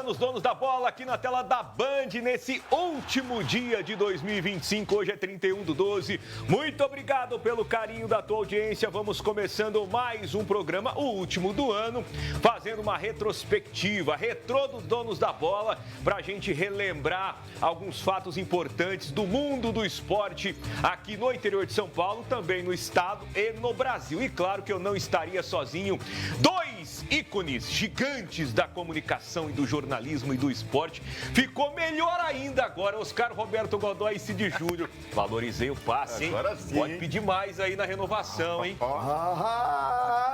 começando os donos da bola aqui na tela da Band nesse último dia de 2025. Hoje é 31/12. Muito obrigado pelo carinho da tua audiência. Vamos começando mais um programa, o último do ano, fazendo uma retrospectiva, retrô dos donos da bola, para a gente relembrar alguns fatos importantes do mundo do esporte aqui no interior de São Paulo, também no estado e no Brasil. E claro que eu não estaria sozinho. Dois ícones gigantes da comunicação e do jornalismo e do esporte. Ficou melhor ainda agora, Oscar Roberto Godoy e Cid Júnior. Valorizei o passe, hein? Agora sim. Pode pedir mais aí na renovação, hein?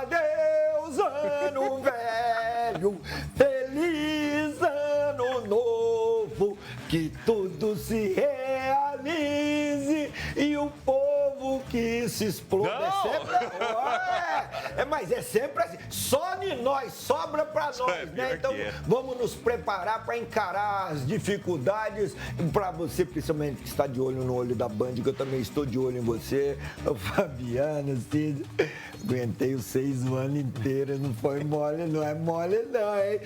Adeus, ano velho, feliz ano novo, que tudo se realize e o povo que se exploda. Mas é sempre assim, só de nós, sobra pra nós, né? Então vamos nos preparar para encarar as dificuldades. Para você, principalmente, que está de olho no olho da Band, que eu também estou de olho em você, o Fabiano, Cid. Aguentei os 6 o ano inteiro, não foi mole, não é mole não, hein?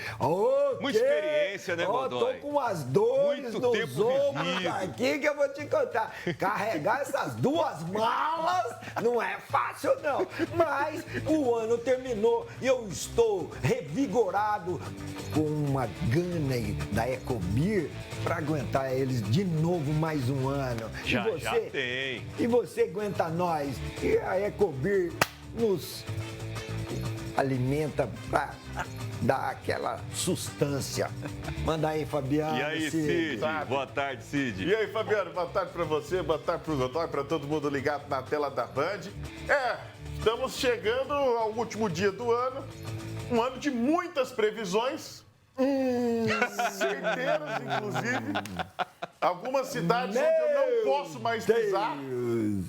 Muita experiência, né, Godoy? Tô com as dores Muito nos ombros aqui que eu vou te contar. Carregar essas 2 malas não é fácil, não. Mas o ano terminou e eu estou revigorado com uma gana aí da Ecobir para aguentar eles de novo mais um ano. Já tem. E você aguenta nós. E a Ecobir nos alimenta para dar aquela sustância. Manda aí, Fabiano. E aí, Cid? Boa tarde, Cid. E aí, Fabiano, boa tarde pra você, boa tarde pro Godoy, pra todo mundo ligado na tela da Band. Estamos chegando ao último dia do ano, um ano de muitas previsões, certeiras, inclusive. Algumas cidades onde eu não posso mais pisar,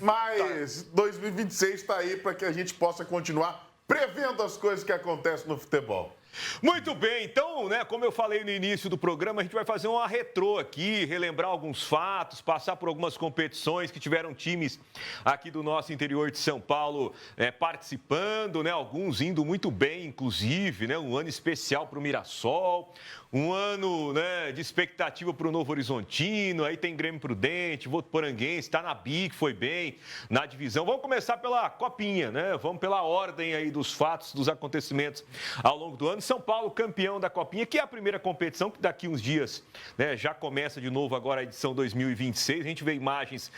mas 2026 está aí para que a gente possa continuar prevendo as coisas que acontecem no futebol. Muito bem, então, né, como eu falei no início do programa, a gente vai fazer uma retrô aqui, relembrar alguns fatos, passar por algumas competições que tiveram times aqui do nosso interior de São Paulo participando, né, alguns indo muito bem, inclusive, né, um ano especial para o Mirassol, um ano, né, de expectativa para o Novo Horizontino, aí tem Grêmio Prudente, Votuporanguense, está na BIC, foi bem, na divisão. Vamos começar pela Copinha, né, vamos pela ordem aí dos fatos, dos acontecimentos ao longo do ano. São Paulo campeão da Copinha, que é a primeira competição, que daqui uns dias, né, já começa de novo agora a edição 2026. A gente vê imagens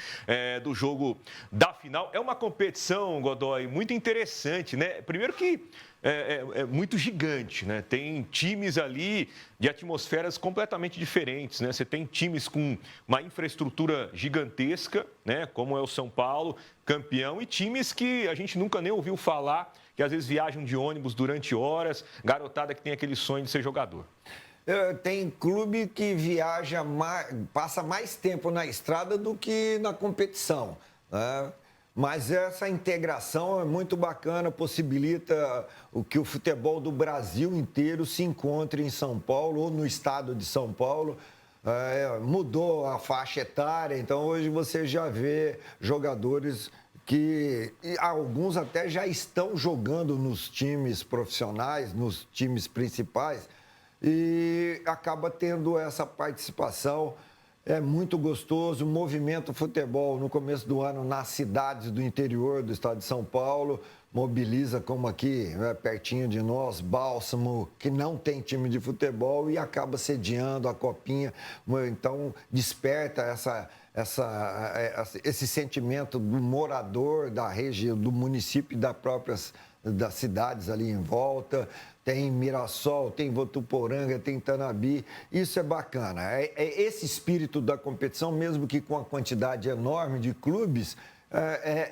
do jogo da final. É uma competição, Godoy, muito interessante, né? Primeiro que é muito gigante, né? Tem times ali de atmosferas completamente diferentes, né? Você tem times com uma infraestrutura gigantesca, né? Como é o São Paulo, campeão, e times que a gente nunca nem ouviu falar, que às vezes viajam de ônibus durante horas, garotada que tem aquele sonho de ser jogador. Tem clube que viaja, passa mais tempo na estrada do que na competição, né? Mas essa integração é muito bacana, possibilita que o futebol do Brasil inteiro se encontre em São Paulo ou no estado de São Paulo. Mudou a faixa etária, então hoje você já vê jogadores que alguns até já estão jogando nos times profissionais, nos times principais, e acaba tendo essa participação. É muito gostoso, movimenta o futebol no começo do ano nas cidades do interior do estado de São Paulo, mobiliza como aqui, né, pertinho de nós, Bálsamo, que não tem time de futebol e acaba sediando a Copinha. Então, desperta esse sentimento do morador da região, do município e das cidades ali em volta. Tem Mirassol, tem Votuporanga, tem Tanabi. Isso é bacana. Esse espírito da competição, mesmo que com a quantidade enorme de clubes,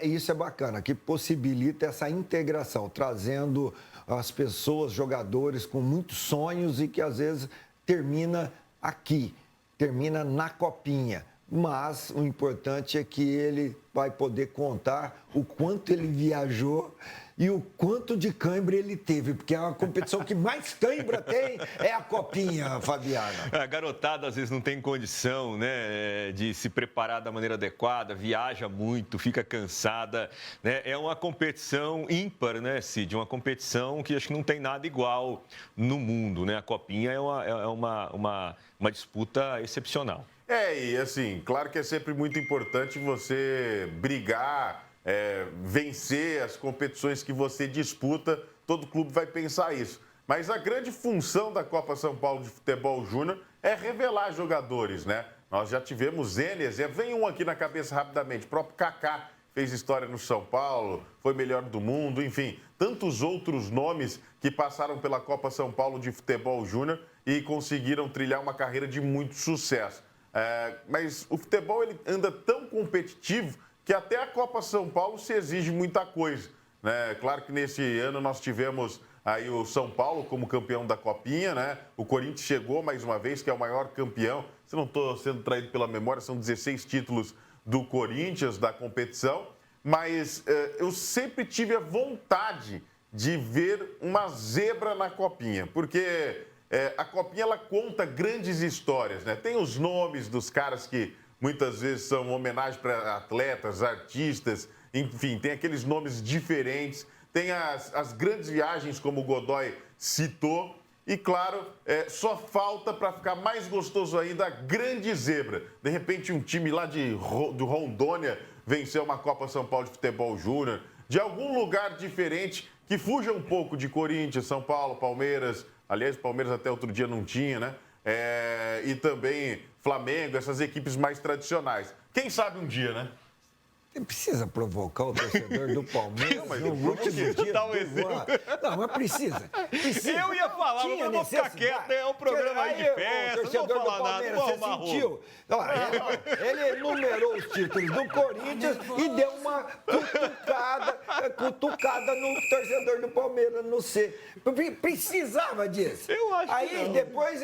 isso é bacana, que possibilita essa integração, trazendo as pessoas, jogadores com muitos sonhos e que às vezes termina aqui, termina na Copinha. Mas o importante é que ele vai poder contar o quanto ele viajou e o quanto de cãibra ele teve, porque a competição que mais cãibra tem é a Copinha, Fabiana. A garotada às vezes não tem condição, né, de se preparar da maneira adequada, viaja muito, fica cansada, né? É uma competição ímpar, né, Cid? Uma competição que acho que não tem nada igual no mundo, né? A Copinha é uma disputa excepcional. E assim, claro que é sempre muito importante você brigar, vencer as competições que você disputa, todo clube vai pensar isso. Mas a grande função da Copa São Paulo de Futebol Júnior é revelar jogadores, né? Nós já tivemos N exemplos, vem um aqui na cabeça rapidamente, o próprio Kaká fez história no São Paulo, foi melhor do mundo, enfim, tantos outros nomes que passaram pela Copa São Paulo de Futebol Júnior e conseguiram trilhar uma carreira de muito sucesso. Mas o futebol ele anda tão competitivo que até a Copa São Paulo se exige muita coisa, né? Claro que nesse ano nós tivemos aí o São Paulo como campeão da Copinha, né? O Corinthians chegou mais uma vez, que é o maior campeão. Se não estou sendo traído pela memória, são 16 títulos do Corinthians da competição. Mas eu sempre tive a vontade de ver uma zebra na Copinha, porque a Copinha ela conta grandes histórias, né? Tem os nomes dos caras que muitas vezes são homenagem para atletas, artistas, enfim, tem aqueles nomes diferentes, tem as grandes viagens, como o Godoy citou, e claro, só falta para ficar mais gostoso ainda a grande zebra. De repente, um time lá do Rondônia venceu uma Copa São Paulo de Futebol Júnior, de algum lugar diferente, que fuja um pouco de Corinthians, São Paulo, Palmeiras. Aliás, o Palmeiras até outro dia não tinha, né? E também Flamengo, essas equipes mais tradicionais. Quem sabe um dia, né? Você precisa provocar o torcedor do Palmeiras Não, mas no último dia do ano. Não, mas precisa. Eu ia falar, mas eu vou ficar quieto, é um programa de festa, o torcedor não vou do falar nada, Palmeiras, vou você arrumar sentiu? Ele enumerou os títulos do Corinthians e deu uma cutucada no torcedor do Palmeiras, no C. Precisava disso. Eu acho que aí não. Depois,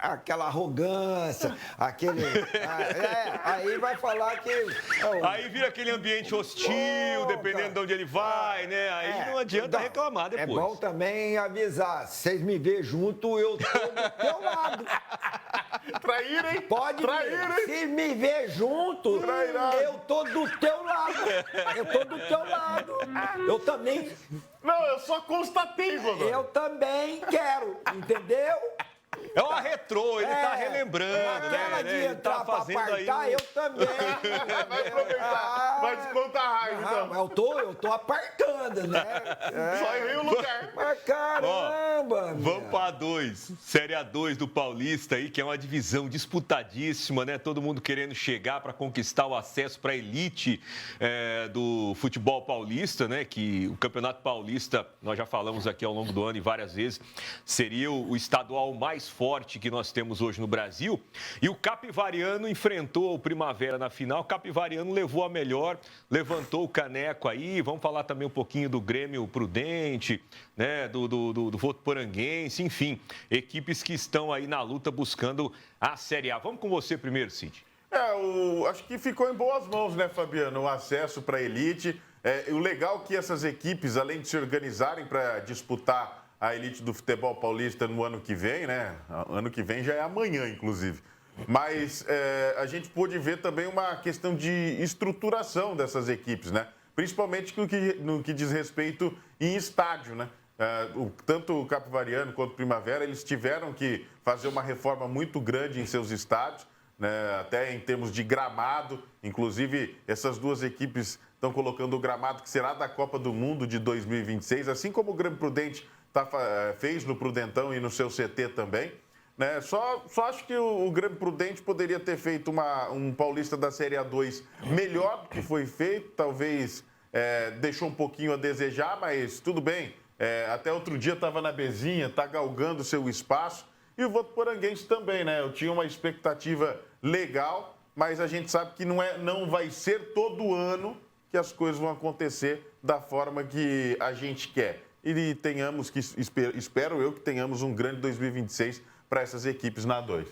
aquela arrogância, aí vai falar que... Aí vira aquele ambiente hostil, dependendo de onde ele vai, né? Aí não adianta reclamar depois. É bom também avisar, se vocês me verem junto, eu tô do teu lado. Traíra, hein? Pode Traíra, ver. hein? Se me ver junto, eu tô do teu lado. Eu tô do teu lado. Eu também. Não, eu só constatei, Godoy. Eu também quero, entendeu? É uma retrô, ele tá relembrando, Aquela de né? Ele entrar tá pra fazendo aí. apartar, eu também. Vai aproveitar, vai descontar a raiva, então. Eu tô apartando, né? Só errei o lugar. Mas caramba, Vamos para A2, Série A2 do Paulista aí, que é uma divisão disputadíssima, né? Todo mundo querendo chegar para conquistar o acesso para a elite do futebol paulista, né? Que o Campeonato Paulista, nós já falamos aqui ao longo do ano e várias vezes, seria o estadual mais forte que nós temos hoje no Brasil. E o Capivariano enfrentou o Primavera na final. O Capivariano levou a melhor, levantou o caneco aí. Vamos falar também um pouquinho do Grêmio Prudente, né? Do Votuporanguense, enfim, equipes que estão aí na luta buscando a Série A. Vamos com você primeiro, Cid. Acho que ficou em boas mãos, né, Fabiano? O acesso para a elite. O legal é que essas equipes, além de se organizarem para disputar a elite do futebol paulista no ano que vem, né? Ano que vem já é amanhã, inclusive. Mas a gente pôde ver também uma questão de estruturação dessas equipes, né? Principalmente no que diz respeito em estádio, né? Tanto o Capivariano quanto o Primavera, eles tiveram que fazer uma reforma muito grande em seus estádios, né? Até em termos de gramado. Inclusive, essas duas equipes estão colocando o gramado que será da Copa do Mundo de 2026, assim como o Grêmio Prudente fez no Prudentão e no seu CT também, né? Só acho que o Grêmio Prudente poderia ter feito um Paulista da Série A2 melhor do que foi feito, talvez deixou um pouquinho a desejar, mas tudo bem. Até outro dia estava na Bezinha, está galgando seu espaço, e o Votuporanguense também, né? Eu tinha uma expectativa legal, mas a gente sabe que não vai ser todo ano que as coisas vão acontecer da forma que a gente quer. E espero eu que tenhamos um grande 2026 para essas equipes na A2.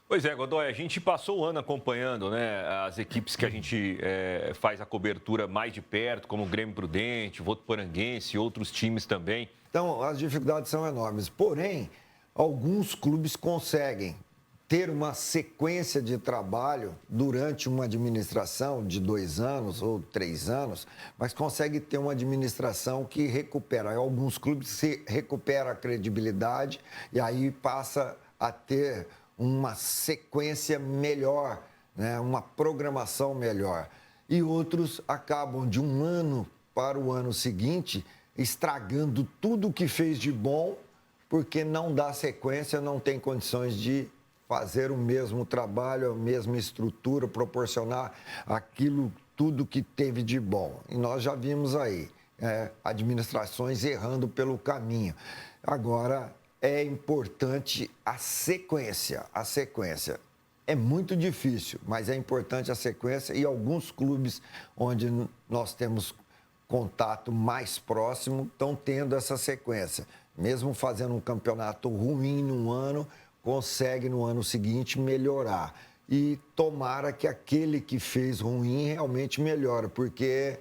Pois é, Godoy, a gente passou o ano acompanhando, né, as equipes que a gente faz a cobertura mais de perto, como o Grêmio Prudente, Votuporanguense e outros times também. Então, as dificuldades são enormes. Porém, alguns clubes conseguem ter uma sequência de trabalho durante uma administração de 2 anos ou 3 anos, mas consegue ter uma administração que recupera. Em alguns clubes se recupera a credibilidade e aí passa a ter uma sequência melhor, né? Uma programação melhor. E outros acabam de um ano para o ano seguinte estragando tudo o que fez de bom, porque não dá sequência, não tem condições de fazer o mesmo trabalho, a mesma estrutura, proporcionar aquilo, tudo que teve de bom. E nós já vimos aí, administrações errando pelo caminho. Agora, é importante a sequência. A sequência é muito difícil, mas é importante a sequência e alguns clubes onde nós temos contato mais próximo estão tendo essa sequência. Mesmo fazendo um campeonato ruim num ano, consegue no ano seguinte melhorar. E tomara que aquele que fez ruim realmente melhore, porque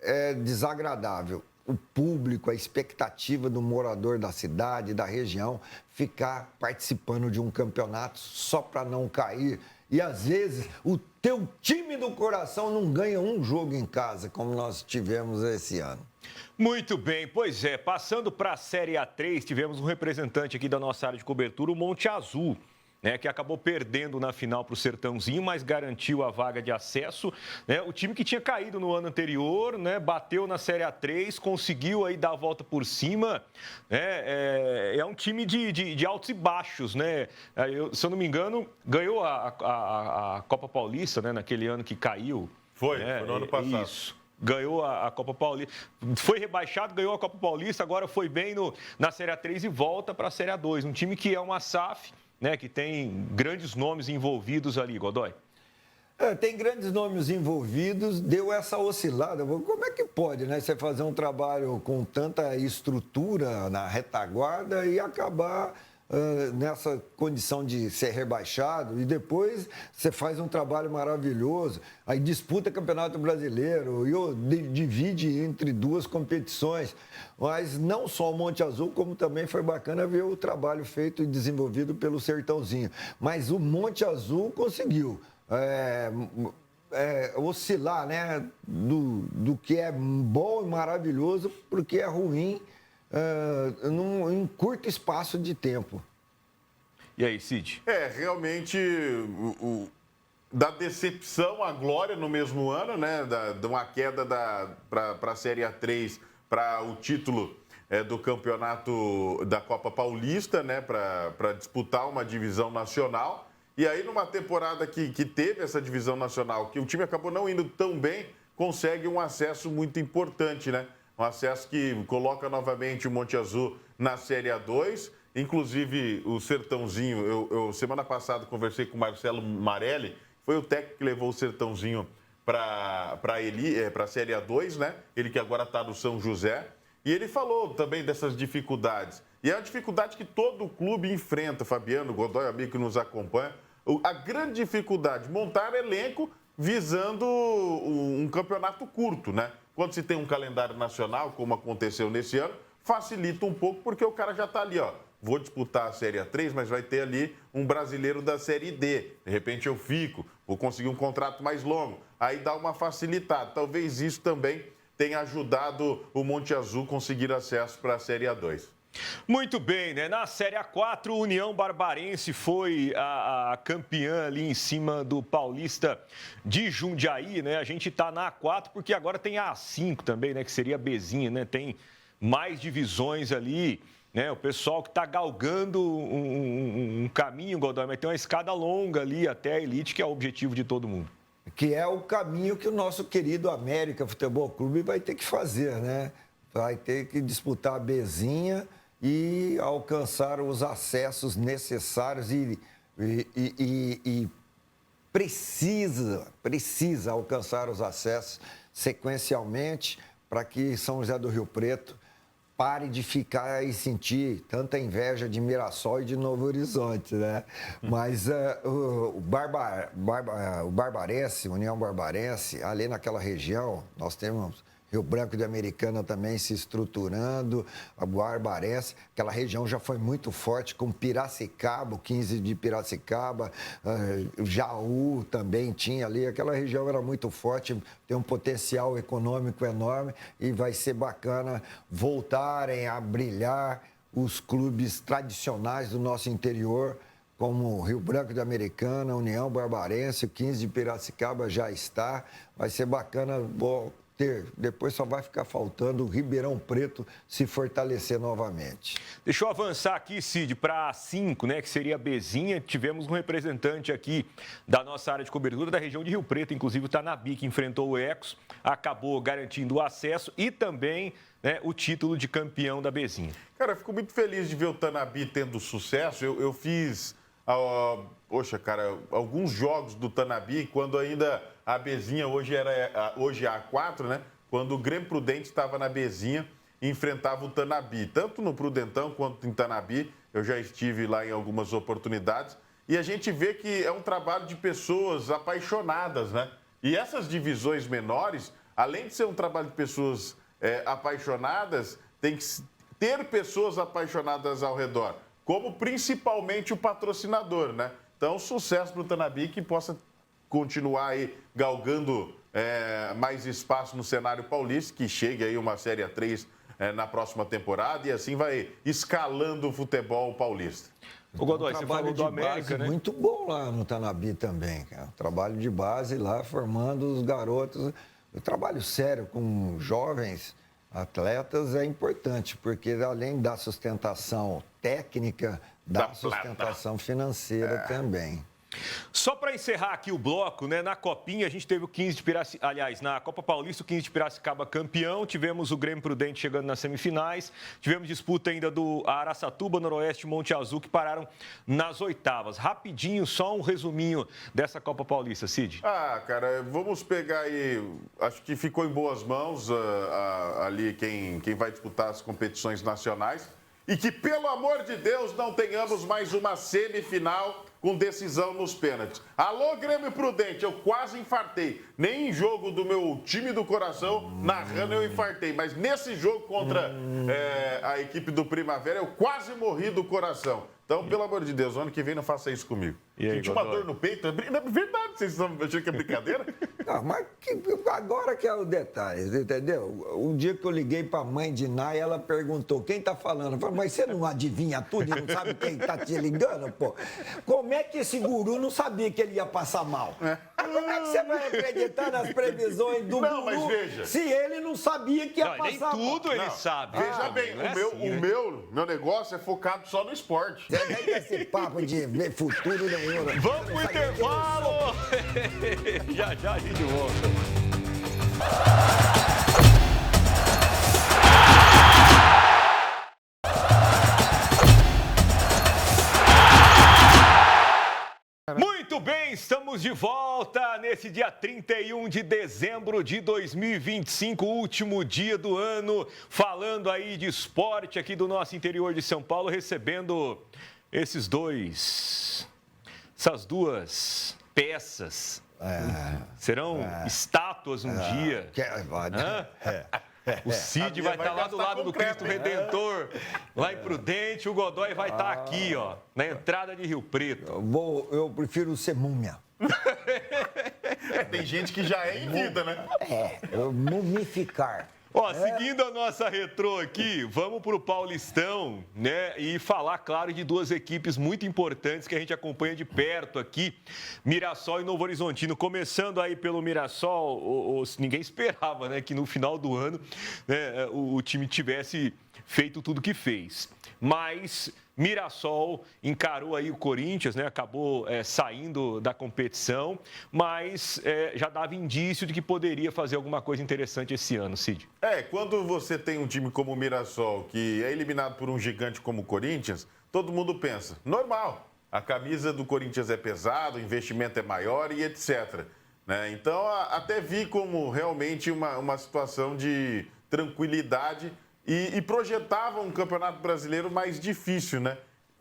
é desagradável o público, a expectativa do morador da cidade, da região, ficar participando de um campeonato só para não cair. E, às vezes, o teu time do coração não ganha um jogo em casa, como nós tivemos esse ano. Muito bem, pois é. Passando para a Série A3, tivemos um representante aqui da nossa área de cobertura, o Monte Azul, né, que acabou perdendo na final para o Sertãozinho, mas garantiu a vaga de acesso. Né? O time que tinha caído no ano anterior, né, bateu na Série A3, conseguiu aí dar a volta por cima. Né? É um time de altos e baixos. Né? Se eu não me engano, ganhou a Copa Paulista, né, naquele ano que caiu. Foi né? no ano passado. Isso. Ganhou a Copa Paulista, foi rebaixado, ganhou a Copa Paulista, agora foi bem na Série A3 e volta para a Série A2. Um time que é uma SAF, né, que tem grandes nomes envolvidos ali, Godoy. Tem grandes nomes envolvidos, deu essa oscilada. Como é que pode, né, você fazer um trabalho com tanta estrutura na retaguarda e acabar nessa condição de ser rebaixado e depois você faz um trabalho maravilhoso, aí disputa Campeonato Brasileiro e divide entre 2 competições. Mas não só o Monte Azul, como também foi bacana ver o trabalho feito e desenvolvido pelo Sertãozinho. Mas o Monte Azul conseguiu oscilar, né, do que é bom e maravilhoso porque é ruim em curto espaço de tempo. E aí, Cid? Realmente, da decepção à glória no mesmo ano, né? De uma queda para a Série A3, para o título do campeonato da Copa Paulista, né? Para disputar uma divisão nacional. E aí, numa temporada que teve essa divisão nacional, que o time acabou não indo tão bem, consegue um acesso muito importante, né? Um acesso que coloca novamente o Monte Azul na Série A2. Inclusive, o Sertãozinho, eu semana passada conversei com o Marcelo Marelli, foi o técnico que levou o Sertãozinho para a Série A2, né? Ele que agora está no São José. E ele falou também dessas dificuldades. E é uma dificuldade que todo clube enfrenta, Fabiano, Godoy, amigo que nos acompanha. A grande dificuldade, montar elenco visando um campeonato curto, né? Quando se tem um calendário nacional, como aconteceu nesse ano, facilita um pouco, porque o cara já está ali, ó. Vou disputar a Série A3, mas vai ter ali um brasileiro da Série D. De repente eu fico, vou conseguir um contrato mais longo. Aí dá uma facilitada. Talvez isso também tenha ajudado o Monte Azul conseguir acesso para a Série A2. Muito bem, né? Na Série A4, o União Barbarense foi a campeã ali em cima do Paulista de Jundiaí, né? A gente tá na A4 porque agora tem a A5 também, né? Que seria a Bzinha, né? Tem mais divisões ali, né? O pessoal que tá galgando um caminho, Godoy, mas tem uma escada longa ali até a elite, que é o objetivo de todo mundo. Que é o caminho que o nosso querido América Futebol Clube vai ter que fazer, né? Vai ter que disputar a Bzinha e alcançar os acessos necessários e precisa alcançar os acessos sequencialmente para que São José do Rio Preto pare de ficar e sentir tanta inveja de Mirassol e de Novo Horizonte, né? Mas o Barbarense, União Barbarense, ali naquela região, nós temos Rio Branco de Americana também se estruturando, a Barbarense, aquela região já foi muito forte, com Piracicaba, o 15 de Piracicaba, Jaú também tinha ali, aquela região era muito forte, tem um potencial econômico enorme e vai ser bacana voltarem a brilhar os clubes tradicionais do nosso interior, como Rio Branco de Americana, União Barbarense, o 15 de Piracicaba já está, vai ser bacana, depois só vai ficar faltando o Ribeirão Preto se fortalecer novamente. Deixa eu avançar aqui, Cid, para 5, né, que seria a Bezinha. Tivemos um representante aqui da nossa área de cobertura da região de Rio Preto, inclusive o Tanabi, que enfrentou o Ecos, acabou garantindo o acesso e também, né, o título de campeão da Bezinha. Cara, eu fico muito feliz de ver o Tanabi tendo sucesso. Eu fiz, alguns jogos do Tanabi, quando ainda a Bezinha, hoje é a A4, né? Quando o Grêmio Prudente estava na Bezinha e enfrentava o Tanabi. Tanto no Prudentão quanto em Tanabi, eu já estive lá em algumas oportunidades. E a gente vê que é um trabalho de pessoas apaixonadas, né? E essas divisões menores, além de ser um trabalho de pessoas apaixonadas, tem que ter pessoas apaixonadas ao redor, como principalmente o patrocinador, né? Então, sucesso para o Tanabi, que possa continuar aí galgando mais espaço no cenário paulista, que chegue aí uma Série A3 na próxima temporada e assim vai escalando o futebol paulista. O Godoy, você falou do América, né? Muito bom lá no Tanabi também, cara. Trabalho de base lá, formando os garotos. O trabalho sério com jovens atletas é importante, porque além da sustentação técnica, dá sustentação financeira também. Só para encerrar aqui o bloco, né? Na Copinha a gente teve o 15 de Piracicaba, aliás, na Copa Paulista o 15 de Piracicaba campeão, tivemos o Grêmio Prudente chegando nas semifinais, tivemos disputa ainda do Araçatuba, Noroeste e Monte Azul, que pararam nas oitavas. Rapidinho, só um resuminho dessa Copa Paulista, Cid. Cara, vamos pegar aí, acho que ficou em boas mãos ali quem vai disputar as competições nacionais e que, pelo amor de Deus, não tenhamos mais uma semifinal com decisão nos pênaltis. Alô, Grêmio Prudente, eu quase infartei. Nem em jogo do meu time do coração, narrando, eu infartei. Mas nesse jogo contra a equipe do Primavera, eu quase morri do coração. Então, pelo amor de Deus, ano que vem não faça isso comigo. Senti uma dor no peito. É verdade, vocês estão achando que é brincadeira? Não, mas agora que é o detalhe, entendeu? Um dia que eu liguei para a mãe de Nai, ela perguntou, quem tá falando? Eu falei, mas você não adivinha tudo e não sabe quem tá te ligando, pô? Como é que esse guru não sabia que ele ia passar mal? Como é que você vai acreditar nas previsões do guru mas veja, se ele não sabia que ia passar mal? Nem tudo ele sabe. Veja bem, meu negócio é focado só no esporte. Você nem quer esse papo de ver futuro nenhum. Né? Vamos pro intervalo! Já a gente volta. Muito bem, estamos de volta nesse dia 31 de dezembro de 2025, último dia do ano, falando aí de esporte aqui do nosso interior de São Paulo, recebendo essas duas peças. Serão estátuas um dia. O Cid vai estar lá do lado do Cristo Redentor, lá em Prudente. O Godoy vai estar aqui, ó, na entrada de Rio Preto. Eu prefiro ser múmia. Tem gente que já é em vida, né? Mumificar. Ó, seguindo a nossa retrô aqui, vamos para o Paulistão, né? E falar, claro, de duas equipes muito importantes que a gente acompanha de perto aqui, Mirassol e Novo Horizontino. Começando aí pelo Mirassol, ninguém esperava, né, que no final do ano, né, o time tivesse feito tudo que fez. Mas Mirassol encarou aí o Corinthians, né? Acabou saindo da competição, mas já dava indício de que poderia fazer alguma coisa interessante esse ano, Cid. Quando você tem um time como o Mirassol, que é eliminado por um gigante como o Corinthians, todo mundo pensa, normal, a camisa do Corinthians é pesada, o investimento é maior e etc. Né? Então, até vi como realmente uma situação de tranquilidade e projetava um Campeonato Brasileiro mais difícil, né?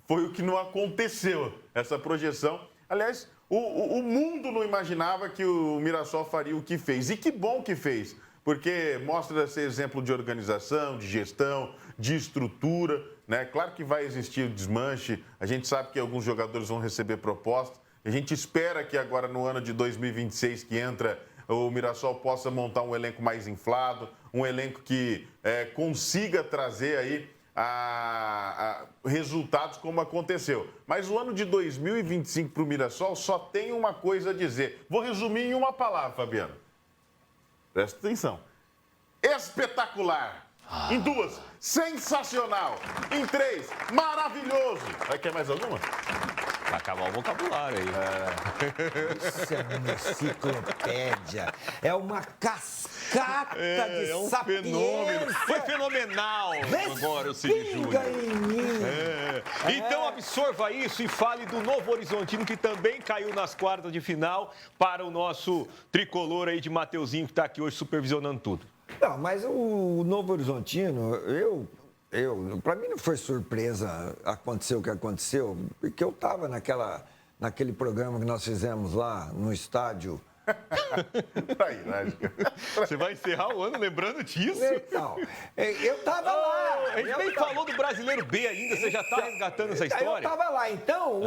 Foi o que não aconteceu, essa projeção. Aliás, o mundo não imaginava que o Mirassol faria o que fez. E que bom que fez, porque mostra esse exemplo de organização, de gestão, de estrutura, né? Claro que vai existir desmanche, a gente sabe que alguns jogadores vão receber propostas, a gente espera que agora no ano de 2026 que entra, o Mirassol possa montar um elenco mais inflado, um elenco que consiga trazer aí resultados como aconteceu. Mas o ano de 2025 para o Mirassol só tem uma coisa a dizer. Vou resumir em uma palavra, Fabiano. Presta atenção. Espetacular. Em 2, sensacional. Em 3, maravilhoso. Quer mais alguma? Vai acabar o vocabulário aí. Isso é uma enciclopédia. É uma cascata de sapiência. Fenômeno. Foi fenomenal agora o Cid Júnior. Em mim. Então absorva isso e fale do Novo Horizontino, que também caiu nas quartas de final, para o nosso tricolor aí de Mateuzinho, que está aqui hoje supervisionando tudo. Não, mas o Novo Horizontino, para mim não foi surpresa acontecer o que aconteceu, porque eu estava naquele programa que nós fizemos lá no estádio. Você vai encerrar o ano lembrando disso? Não, eu estava lá. A gente nem falou do Brasileiro B ainda, você já está resgatando essa história? Eu estava lá, então,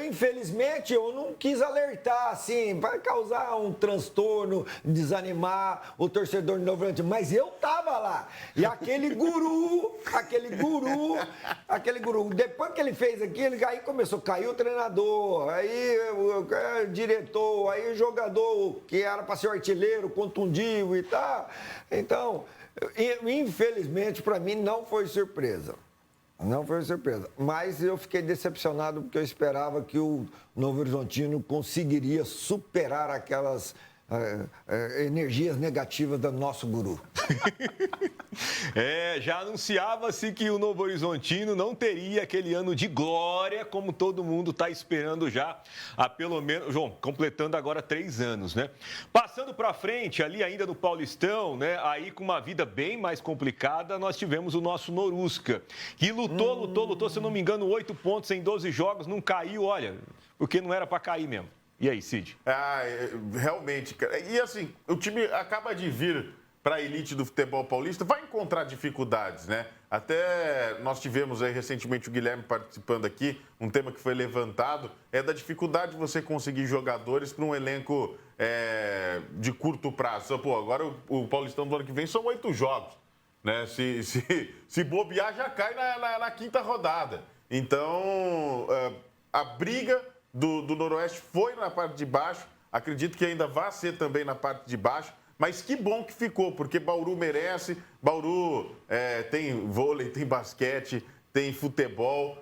infelizmente, eu não quis alertar, assim, para causar um transtorno, desanimar o torcedor de Novo Horizontino, mas eu estava lá. E aquele guru, depois que ele fez aquilo, aí começou, caiu o treinador, aí o diretor, aí o jogador, que era para ser artilheiro, contundiu e tal. Então, infelizmente, para mim, não foi surpresa. Não foi surpresa. Mas eu fiquei decepcionado porque eu esperava que o Novo Horizontino conseguiria superar aquelas energias negativas do nosso guru. Já anunciava-se que o Novo Horizontino não teria aquele ano de glória, como todo mundo está esperando já, há pelo menos, João, completando agora 3 anos, né? Passando para frente, ali ainda no Paulistão, né? Aí com uma vida bem mais complicada, nós tivemos o nosso Norusca, que lutou, se eu não me engano, 8 pontos em 12 jogos, não caiu, olha, porque não era para cair mesmo. E aí, Cid? Realmente, cara. E assim, o time acaba de vir para a elite do futebol paulista, vai encontrar dificuldades, né? Até nós tivemos aí recentemente o Guilherme participando aqui, um tema que foi levantado, é da dificuldade de você conseguir jogadores para um elenco de curto prazo. Pô, agora o Paulistão do ano que vem são 8 jogos, né? Se bobear, já cai na 5ª rodada. Então, a briga do Noroeste foi na parte de baixo, acredito que ainda vai ser também na parte de baixo, mas que bom que ficou, porque Bauru merece, Bauru tem vôlei, tem basquete, tem futebol,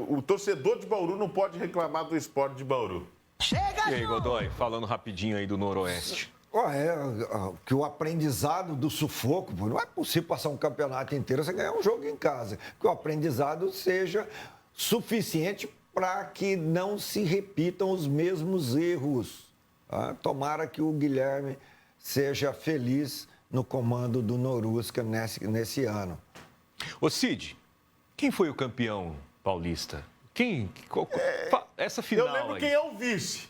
o torcedor de Bauru não pode reclamar do esporte de Bauru. E aí, Godoy, falando rapidinho aí do Noroeste. Que o aprendizado do sufoco, não é possível passar um campeonato inteiro sem ganhar um jogo em casa, que o aprendizado seja suficiente para que não se repitam os mesmos erros. Tomara que o Guilherme seja feliz no comando do Norusca nesse ano. Ô Cid, quem foi o campeão paulista? Essa final eu lembro aí. Quem é o vice.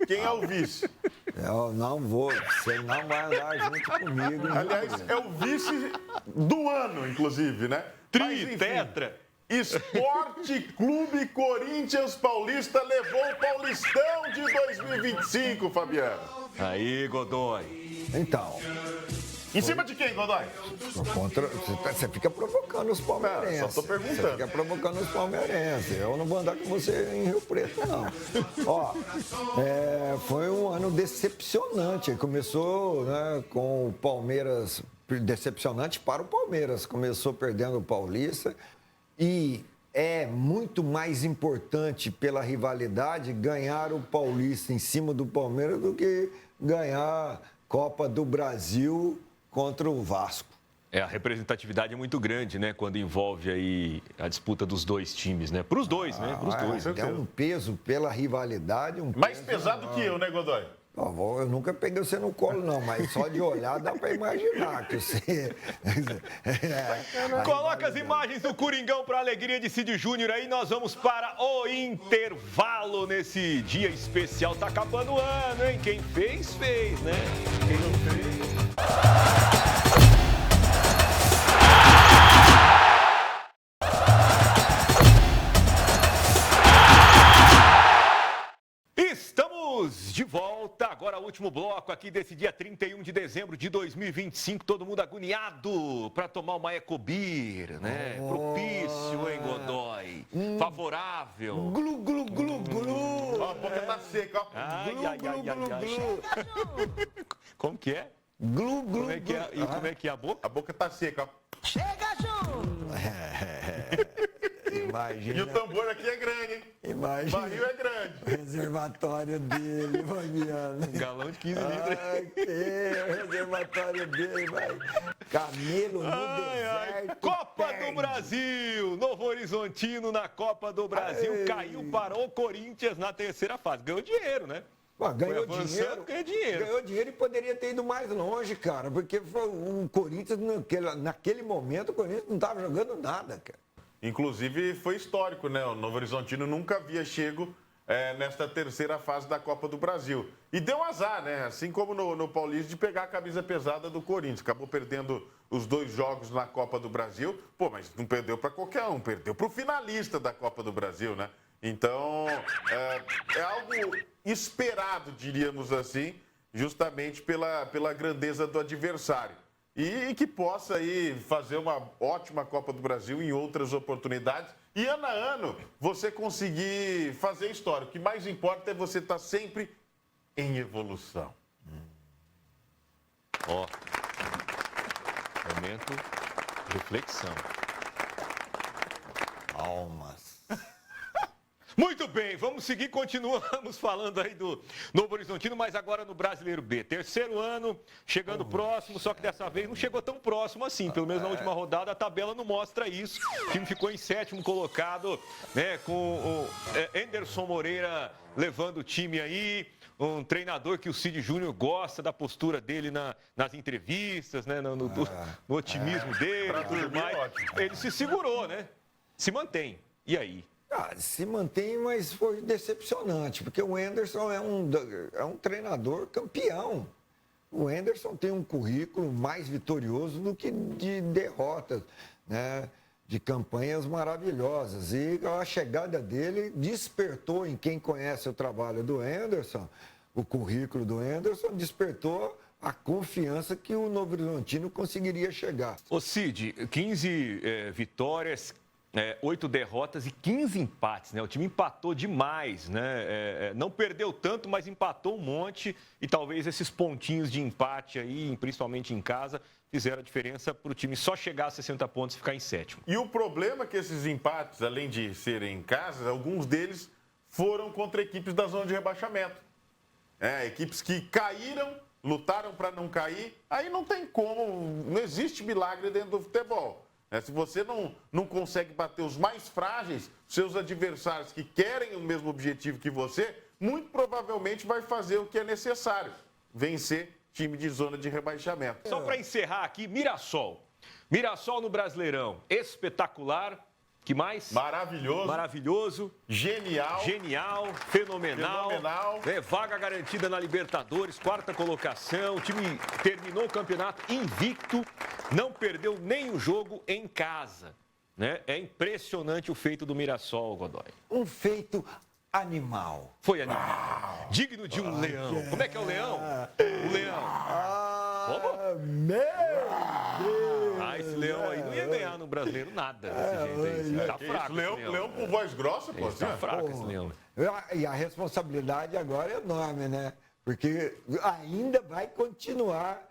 Quem é o vice? Eu não vou, você não vai andar junto comigo. Aliás, é o vice do ano, inclusive, né? Tritetra. Esporte Clube Corinthians Paulista levou o Paulistão de 2025, Fabiano. Aí, Godoy. Então. Em cima de quem, Godoy? Você fica provocando os palmeirenses. Só tô perguntando. Você fica provocando os palmeirenses. Eu não vou andar com você em Rio Preto, não. Foi um ano decepcionante. Começou, né, com o Palmeiras, decepcionante para o Palmeiras. Começou perdendo o Paulista. E é muito mais importante pela rivalidade ganhar o Paulista em cima do Palmeiras do que ganhar Copa do Brasil contra o Vasco. A representatividade é muito grande, né? Quando envolve aí a disputa dos dois times, né? Para os dois, né? Para os dois. Tem um peso pela rivalidade. Mais pesado que eu, né, Godoy? Eu nunca peguei você no colo, não, mas só de olhar dá para imaginar que você... Coloca as imagens do Coringão para a alegria de Cid Júnior aí. Nós vamos para o intervalo nesse dia especial. Tá acabando o ano, hein? Quem fez, fez, né? Quem não fez... Estamos de volta, agora o último bloco aqui desse dia 31 de dezembro de 2025, todo mundo agoniado para tomar uma Ecobir, né? Propício, hein, Godoy? Favorável. Glu, glu, glu, glu. Ó, a boca tá seca, ó. Ai, Glu, ai, glu, ai, glu, ai, glu. ai. Como que é? Glu, glu, Como é que é? E como é que é a boca? A boca tá seca, ó. Chega, Ju! Imagina. E o tambor aqui é grande, hein? O Imagina. barril é grande. O reservatório dele, Fabiano. Um galão de 15 litros. Ai, que o reservatório dele, vai. Camelo no deserto. Copa perde. do Brasil! Novo Horizontino na Copa do Brasil Ai. caiu para o Corinthians na terceira fase. Ganhou dinheiro, né? Pô, ganhou Foi avançando, dinheiro. ganhou dinheiro. Ganhou dinheiro e poderia ter ido mais longe, cara. Porque o Corinthians, naquele momento, o Corinthians não estava jogando nada, cara. Inclusive, foi histórico, né? O Novo Horizontino nunca havia chego nesta terceira fase da Copa do Brasil. E deu azar, né? Assim como no Paulista, de pegar a camisa pesada do Corinthians. Acabou perdendo os 2 jogos na Copa do Brasil. Pô, mas não perdeu para qualquer um, perdeu para o finalista da Copa do Brasil, né? Então, é algo esperado, diríamos assim, justamente pela grandeza do adversário. E que possa aí fazer uma ótima Copa do Brasil em outras oportunidades. E ano a ano, você conseguir fazer história. O que mais importa é você estar sempre em evolução. Ó, momento reflexão. Almas. Muito bem, vamos seguir, continuamos falando aí do Novo Horizontino, mas agora no Brasileiro B. Terceiro ano, chegando próximo, só que dessa vez não chegou tão próximo assim. Pelo menos na última rodada a tabela não mostra isso. O time ficou em 7º colocado, né, com o Anderson Moreira levando o time aí. Um treinador que o Cid Júnior gosta da postura dele nas entrevistas, né, no otimismo dele e tudo mais. Ele se segurou, né? Se mantém. E aí? Se mantém, mas foi decepcionante, porque o Anderson é um treinador campeão. O Anderson tem um currículo mais vitorioso do que de derrotas, né? De campanhas maravilhosas. E a chegada dele despertou em quem conhece o trabalho do Anderson, o currículo do Anderson, despertou a confiança que o Novo Horizontino conseguiria chegar. Ô Cid, 15 vitórias, 8 derrotas e 15 empates, né? O time empatou demais, né? Não perdeu tanto, mas empatou um monte e talvez esses pontinhos de empate aí, principalmente em casa, fizeram a diferença para o time só chegar a 60 pontos e ficar em 7º. E o problema é que esses empates, além de serem em casa, alguns deles foram contra equipes da zona de rebaixamento. Equipes que caíram, lutaram para não cair, aí não tem como, não existe milagre dentro do futebol. Se você não consegue bater os mais frágeis, seus adversários que querem o mesmo objetivo que você, muito provavelmente vai fazer o que é necessário, vencer time de zona de rebaixamento. Só para encerrar aqui, Mirassol. Mirassol no Brasileirão, espetacular. Que mais? Maravilhoso. Maravilhoso. Genial. Genial, fenomenal. Fenomenal. Vaga garantida na Libertadores, 4ª colocação. O time terminou o campeonato invicto, não perdeu nem o jogo em casa. Né? É impressionante o feito do Mirassol, Godoy. Um feito animal. Foi animal. Digno de um leão. Como é que é o leão? O leão. Meu Deus! Esse leão aí não ia ganhar no Brasileiro nada. Desse jeito aí. Tá fraco esse Leão com voz grossa, pô. Tá fraco esse leão. E a responsabilidade agora é enorme, né? Porque ainda vai continuar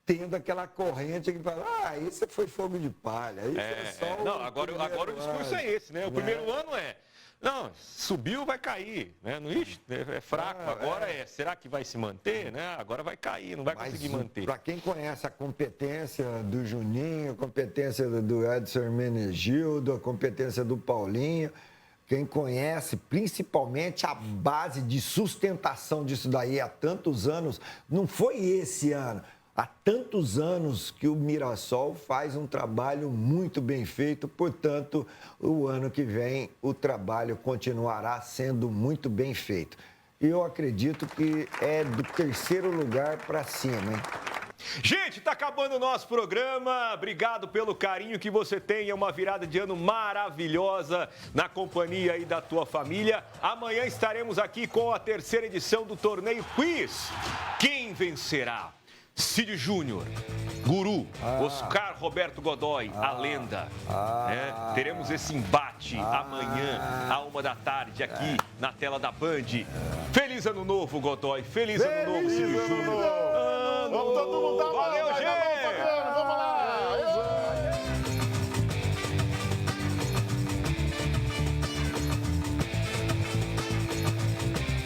tendo aquela corrente que fala, isso foi fogo de palha. Isso é só não, agora o discurso é esse, né? O primeiro ano não, subiu, vai cair, né? É fraco, agora será que vai se manter, né? Agora vai cair, não vai conseguir manter. Para quem conhece a competência do Juninho, a competência do Edson Hermenegildo, a competência do Paulinho, quem conhece, principalmente a base de sustentação disso daí há tantos anos, não foi esse ano. Há tantos anos que o Mirassol faz um trabalho muito bem feito, portanto, o ano que vem o trabalho continuará sendo muito bem feito. E eu acredito que é do 3º lugar para cima, hein? Gente, tá acabando o nosso programa. Obrigado pelo carinho que você tem. É uma virada de ano maravilhosa na companhia aí da tua família. Amanhã estaremos aqui com a 3ª edição do Torneio Quiz. Quem vencerá? Cid Júnior, Guru, Oscar Roberto Godoy, a lenda. Teremos esse embate amanhã, à 1h da tarde, aqui na tela da Band. Feliz ano novo, Godoy. Feliz ano novo, Cid Júnior. Vamos todo mundo dar uma Valeu, gente!